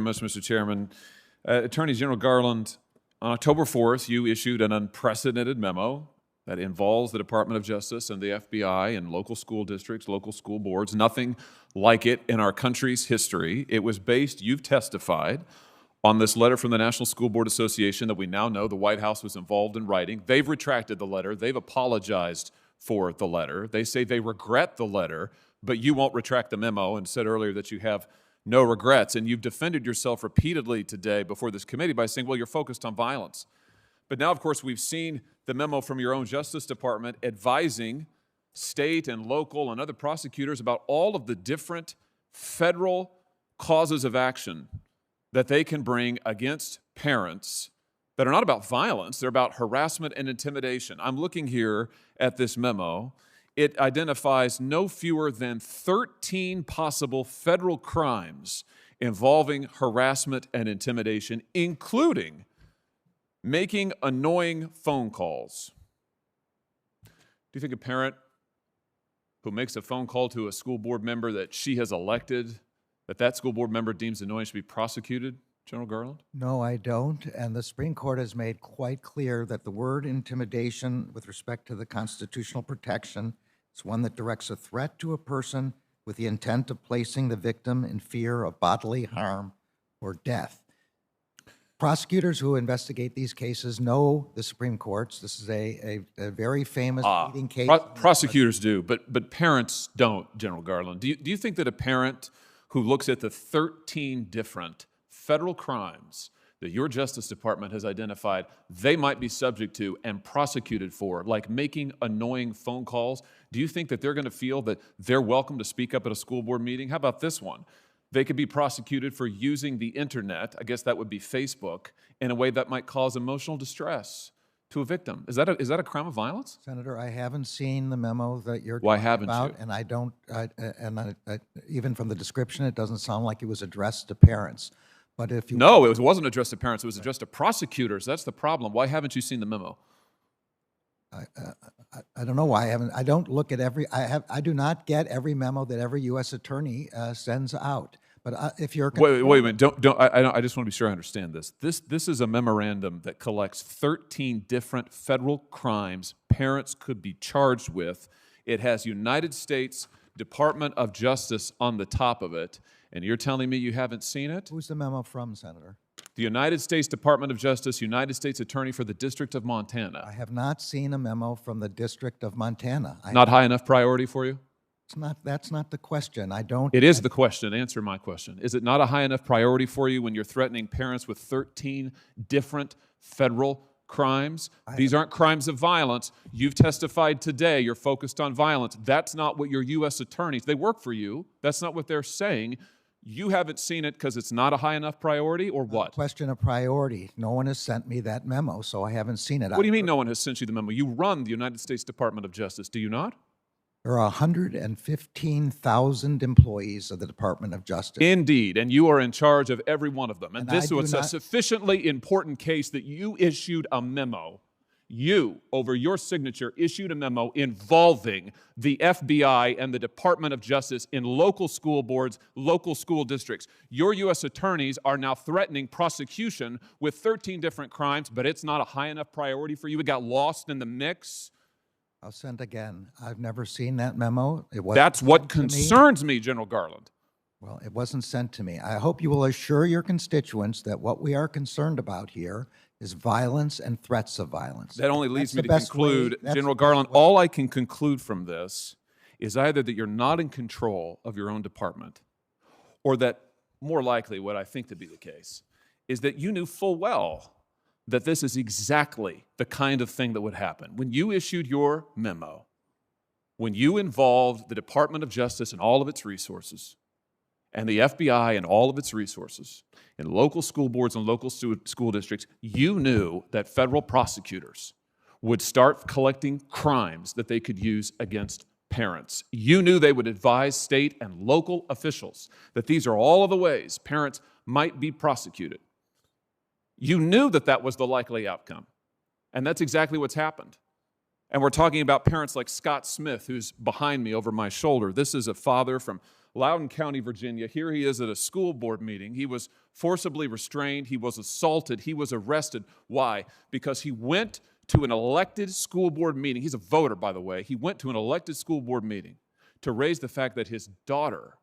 much, Mr. Chairman. Attorney General Garland, on October 4th, you issued an unprecedented memo that involves the Department of Justice and the FBI and local school districts, local school boards, nothing like it in our country's history. It was based, you've testified, on this letter from the National School Board Association that we now know the White House was involved in writing. They've retracted the letter. They've apologized for the letter. They say they regret the letter, but you won't retract the memo and said earlier that you have no regrets. And you've defended yourself repeatedly today before this committee by saying, well, you're focused on violence. But now, of course, we've seen the memo from your own Justice Department advising state and local and other prosecutors about all of the different federal causes of action that they can bring against parents that are not about violence, they're about harassment and intimidation. I'm looking here at this memo. It identifies no fewer than 13 possible federal crimes involving harassment and intimidation, including making annoying phone calls. Do you think a parent who makes a phone call to a school board member that she has elected, that school board member deems annoying, should be prosecuted, General Garland? No, I don't. And the Supreme Court has made quite clear that the word intimidation with respect to the constitutional protection is one that directs a threat to a person with the intent of placing the victim in fear of bodily harm or death. Prosecutors who investigate these cases know the Supreme Court's. This is a very famous leading case. Prosecutors do, but parents don't, General Garland. Do you think that a parent who looks at the 13 different federal crimes that your Justice Department has identified they might be subject to and prosecuted for, like making annoying phone calls, do you think that they're going to feel that they're welcome to speak up at a school board meeting? How about this one? They could be prosecuted for using the internet, I guess that would be Facebook, in a way that might cause emotional distress to a victim. Is that a crime of violence? Senator, I haven't seen the memo that you're Why talking haven't about, you? and I don't. Even from the description, it doesn't sound like it was addressed to parents. But if you No, it wasn't addressed to parents. It was addressed to prosecutors. That's the problem. Why haven't you seen the memo? I don't know why I haven't. I don't look at every. I do not get every memo that every U.S. attorney sends out. But if you're wait a minute. Don't. I just want to be sure I understand this. This is a memorandum that collects 13 different federal crimes parents could be charged with. It has United States Department of Justice on the top of it, and you're telling me you haven't seen it? Who's the memo from, Senator? The United States Department of Justice, United States Attorney for the District of Montana. I have not seen a memo from the District of Montana. Not high enough priority for you? It's not. That's not the question. I don't. It is the question. Answer my question. Is it not a high enough priority for you when you're threatening parents with 13 different federal crimes? These aren't crimes of violence. You've testified today you're focused on violence. That's not what your U.S. attorneys, they work for you. That's not what they're saying. You haven't seen it because it's not a high enough priority, or what? Question of priority. No one has sent me that memo, so I haven't seen it. What do you mean no one has sent you the memo? You run the United States Department of Justice, do you not? There are 115,000 employees of the Department of Justice. Indeed, and you are in charge of every one of them. And this was a sufficiently important case that you issued a memo. You, over your signature, issued a memo involving the FBI and the Department of Justice in local school boards, local school districts. Your U.S. attorneys are now threatening prosecution with 13 different crimes, but it's not a high enough priority for you. It got lost in the mix. I'll send again. I've never seen that memo. That's what concerns me, General Garland. Well, it wasn't sent to me. I hope you will assure your constituents that what we are concerned about here is violence and threats of violence. That only leads me to conclude, General Garland, all I can conclude from this is either that you're not in control of your own department, or that, more likely, what I think to be the case, is that you knew full well that this is exactly the kind of thing that would happen. When you issued your memo, when you involved the Department of Justice and all of its resources, and the FBI and all of its resources, in local school boards and local school districts, you knew that federal prosecutors would start collecting crimes that they could use against parents. You knew they would advise state and local officials that these are all of the ways parents might be prosecuted. You knew that that was the likely outcome, and that's exactly what's happened. And we're talking about parents like Scott Smith, who's behind me over my shoulder. This is a father from Loudoun County, Virginia. Here he is at a school board meeting. He was forcibly restrained. He was assaulted. He was arrested. Why? Because he went to an elected school board meeting. He's a voter, by the way. He went to an elected school board meeting to raise the fact that his daughter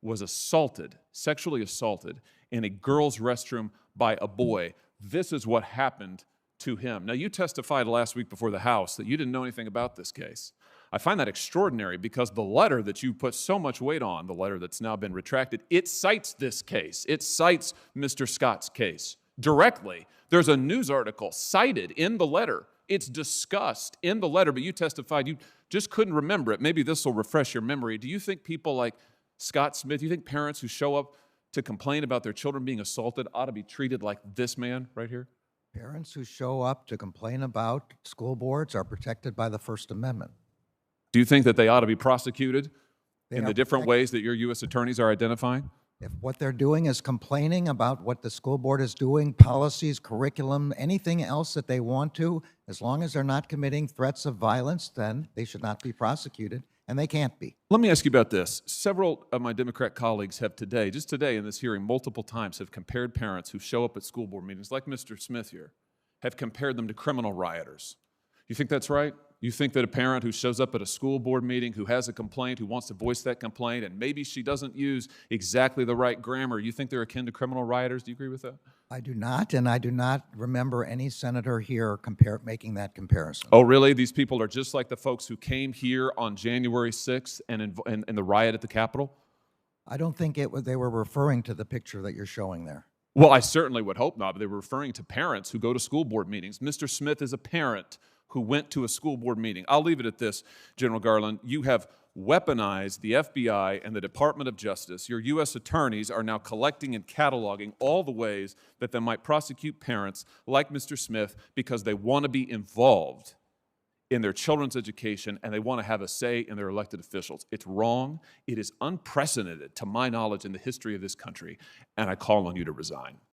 was assaulted, sexually assaulted, in a girl's restroom by a boy. This is what happened to him. Now, you testified last week before the House that you didn't know anything about this case. I find that extraordinary because the letter that you put so much weight on, the letter that's now been retracted, it cites this case. It cites Mr. Scott's case directly. There's a news article cited in the letter. It's discussed in the letter, but you testified you just couldn't remember it. Maybe this will refresh your memory. Do you think people like Scott Smith, do you think parents who show up to complain about their children being assaulted ought to be treated like this man right here? Parents who show up to complain about school boards are protected by the First Amendment. Do you think that they ought to be prosecuted in the different protected. ways that your U.S. attorneys are identifying? If what they're doing is complaining about what the school board is doing, policies, curriculum, anything else that they want to, as long as they're not committing threats of violence, then they should not be prosecuted, and they can't be. Let me ask you about this. Several of my Democrat colleagues have today, just today in this hearing, multiple times have compared parents who show up at school board meetings, like Mr. Smith here, have compared them to criminal rioters. You think that's right? You think that a parent who shows up at a school board meeting, who has a complaint, who wants to voice that complaint, and maybe she doesn't use exactly the right grammar, you think they're akin to criminal rioters? Do you agree with that? I do not, and I do not remember any senator here making that comparison. Oh, really? These people are just like the folks who came here on January 6th and in the riot at the Capitol? I don't think they were referring to the picture that you're showing there. Well, I certainly would hope not, but they were referring to parents who go to school board meetings. Mr. Smith is a parent who went to a school board meeting. I'll leave it at this, General Garland. You have weaponized the FBI and the Department of Justice. Your U.S. attorneys are now collecting and cataloging all the ways that they might prosecute parents like Mr. Smith because they want to be involved in their children's education and they want to have a say in their elected officials. It's wrong. It is unprecedented, to my knowledge, in the history of this country, and I call on you to resign.